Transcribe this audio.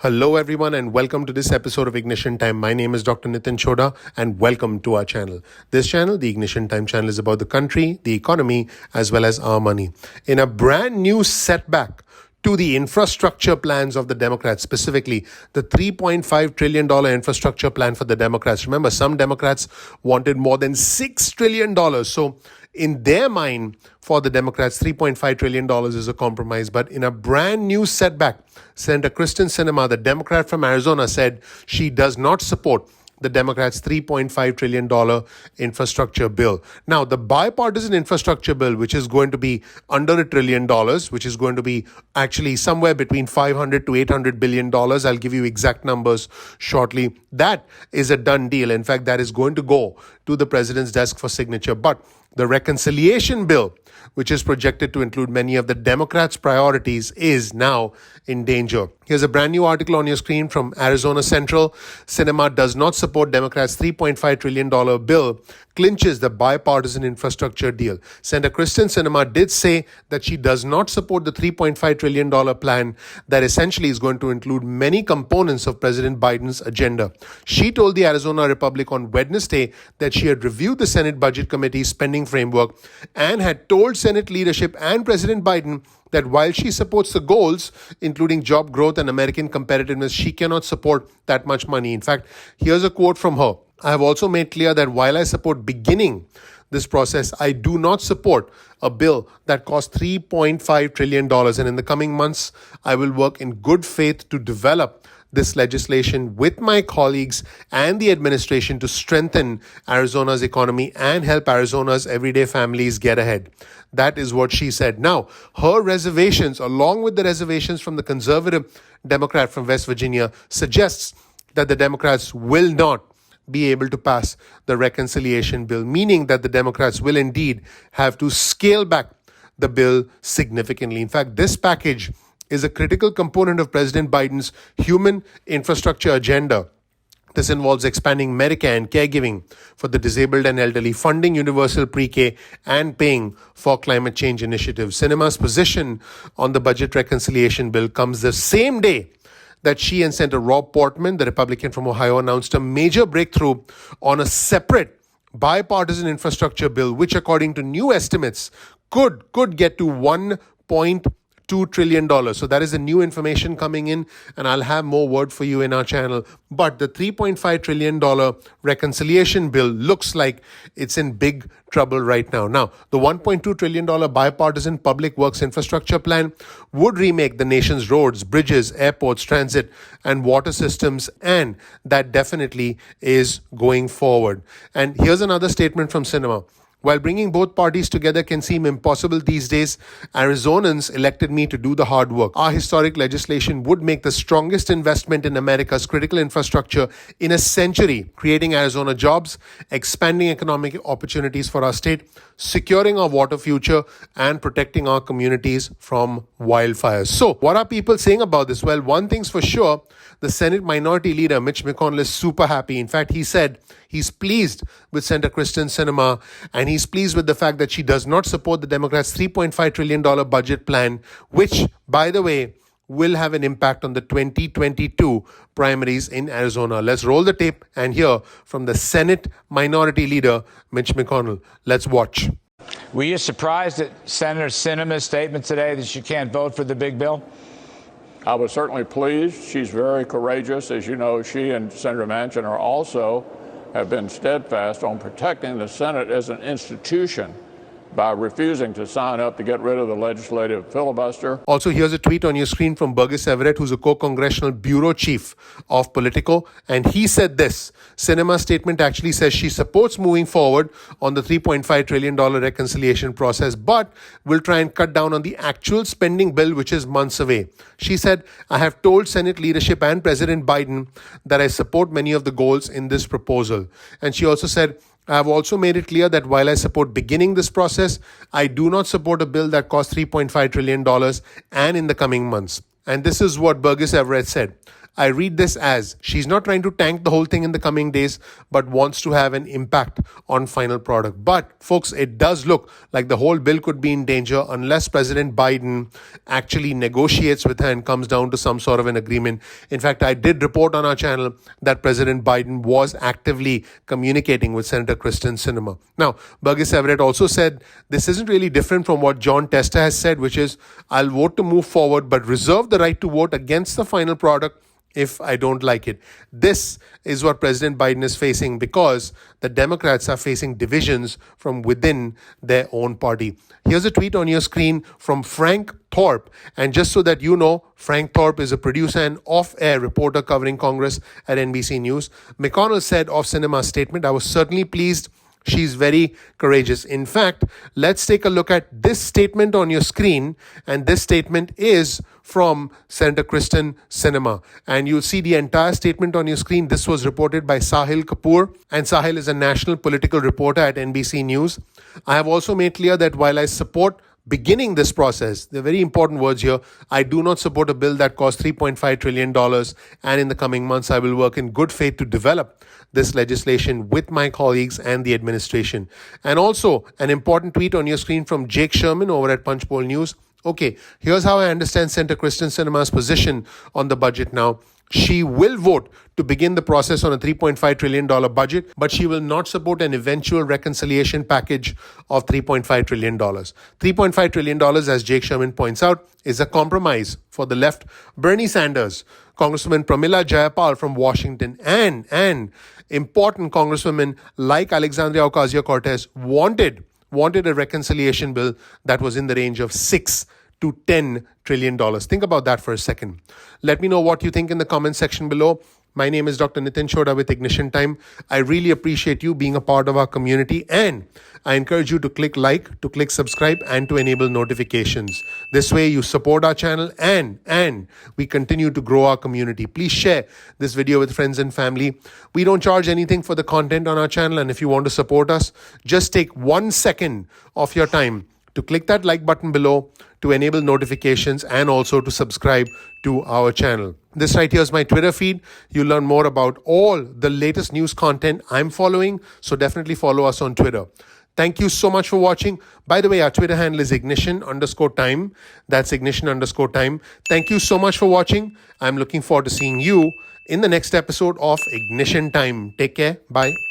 Hello, everyone, and welcome to this episode of Ignition Time. My name is Dr. Nitin Chhoda, and welcome to our channel. This channel, the Ignition Time channel, is about the country, the economy, as well as our money. In a brand new setback to the infrastructure plans of the Democrats, specifically the $3.5 trillion infrastructure plan for the Democrats. Remember, some Democrats wanted more than $6 trillion. So in their mind, for the Democrats, $3.5 trillion is a compromise. But in a brand new setback, Senator Kristen Sinema, the Democrat from Arizona, said she does not support the Democrats' $3.5 trillion infrastructure bill. Now, the bipartisan infrastructure bill, which is going to be under $1 trillion, which is going to be actually somewhere between $500 to $800 billion. I'll give you exact numbers shortly. That is a done deal. In fact, that is going to go to the president's desk for signature. But the reconciliation bill, which is projected to include many of the Democrats' priorities, is now in danger. Here's a brand new article on your screen from Arizona Central. Sinema does not support Democrats' $3.5 trillion bill, clinches the bipartisan infrastructure deal. Senator Kristen Sinema did say that she does not support the $3.5 trillion plan that essentially is going to include many components of President Biden's agenda. She told the Arizona Republic on Wednesday that she had reviewed the Senate Budget Committee's spending framework and had told Senate leadership and President Biden that while she supports the goals, including job growth and American competitiveness, she cannot support that much money. In fact, here's a quote from her. I have also made clear that while I support beginning this process, I do not support a bill that costs $3.5 trillion. And in the coming months, I will work in good faith to develop this legislation with my colleagues and the administration to strengthen Arizona's economy and help Arizona's everyday families get ahead. That is what she said. Now, her reservations, along with the reservations from the conservative Democrat from West Virginia, suggests that the Democrats will not be able to pass the reconciliation bill, meaning that the Democrats will indeed have to scale back the bill significantly. In fact, this package is a critical component of President Biden's human infrastructure agenda. This involves expanding Medicare and caregiving for the disabled and elderly, funding universal pre-K, and paying for climate change initiatives. Sinema's position on the budget reconciliation bill comes the same day that she and Senator Rob Portman, the Republican from Ohio, announced a major breakthrough on a separate bipartisan infrastructure bill, which, according to new estimates, could get to $1.2 trillion. So that is the new information coming in, and I'll have more word for you in our channel. But the $3.5 trillion reconciliation bill looks like it's in big trouble right now. Now, the $1.2 trillion bipartisan public works infrastructure plan would remake the nation's roads, bridges, airports, transit, and water systems, and that definitely is going forward. And here's another statement from Sinema. While bringing both parties together can seem impossible these days, Arizonans elected me to do the hard work. Our historic legislation would make the strongest investment in America's critical infrastructure in a century, creating Arizona jobs, expanding economic opportunities for our state, securing our water future, and protecting our communities from wildfires. So, what are people saying about this? Well, one thing's for sure, the Senate Minority Leader, Mitch McConnell, is super happy. In fact, he said he's pleased with Senator Kristen Sinema, and he's pleased with the fact that she does not support the Democrats' $3.5 trillion budget plan, which, by the way, will have an impact on the 2022 primaries in Arizona. Let's roll the tape and hear from the Senate Minority Leader, Mitch McConnell. Let's watch. Were you surprised at Senator Sinema's statement today that she can't vote for the big bill? I was certainly pleased. She's very courageous. As you know, she and Senator Manchin have been steadfast on protecting the Senate as an institution by refusing to sign up to get rid of the legislative filibuster. Also, here's a tweet on your screen from Burgess Everett, who's a co-congressional bureau chief of Politico, and he said this. Sinema's statement actually says she supports moving forward on the $3.5 trillion reconciliation process, but will try and cut down on the actual spending bill, which is months away. She said, I have told Senate leadership and President Biden that I support many of the goals in this proposal. And she also said, I have also made it clear that while I support beginning this process, I do not support a bill that costs $3.5 trillion and in the coming months. And this is what Burgess Everett said. I read this as she's not trying to tank the whole thing in the coming days, but wants to have an impact on final product. But folks, it does look like the whole bill could be in danger unless President Biden actually negotiates with her and comes down to some sort of an agreement. In fact, I did report on our channel that President Biden was actively communicating with Senator Kristen Sinema. Now, Burgess Everett also said this isn't really different from what John Tester has said, which is, I'll vote to move forward, but reserve the right to vote against the final product if I don't like it. This is what President Biden is facing because the Democrats are facing divisions from within their own party. Here's a tweet on your screen from Frank Thorpe. And just so that you know, Frank Thorpe is a producer and off-air reporter covering Congress at NBC News. McConnell said of Sinema's statement, I was certainly pleased. She's very courageous. In fact, let's take a look at this statement on your screen. And this statement is from Senator Kristen Sinema. And you'll see the entire statement on your screen. This was reported by Sahil Kapoor. And Sahil is a national political reporter at NBC News. I have also made clear that while I support beginning this process, the very important words here, I do not support a bill that costs $3.5 trillion. And in the coming months, I will work in good faith to develop this legislation with my colleagues and the administration. And also an important tweet on your screen from Jake Sherman over at Punchbowl News. Okay, here's how I understand Senator Kristen Sinema's position on the budget now. She will vote to begin the process on a $3.5 trillion budget, but she will not support an eventual reconciliation package of $3.5 trillion. $3.5 trillion, as Jake Sherman points out, is a compromise for the left. Bernie Sanders, Congresswoman Pramila Jayapal from Washington, and important congresswomen like Alexandria Ocasio-Cortez wanted a reconciliation bill that was in the range of $6 to $10 trillion. Think about that for a second. Let me know what you think in the comment section below. My name is Dr. Nitin Chhoda with Ignition Time. I really appreciate you being a part of our community, and I encourage you to click like, to click subscribe, and to enable notifications. This way you support our channel and we continue to grow our community. Please share this video with friends and family. We don't charge anything for the content on our channel, and if you want to support us, just take 1 second of your time to click that like button below, to enable notifications, and also to subscribe to our channel. This right here is my Twitter feed. You'll learn more about all the latest news content I'm following, so definitely follow us on Twitter. Thank you so much for watching. By the way, our Twitter handle is ignition_time. That's ignition_time. Thank you so much for watching. I'm looking forward to seeing you in the next episode of Ignition Time. Take care. Bye.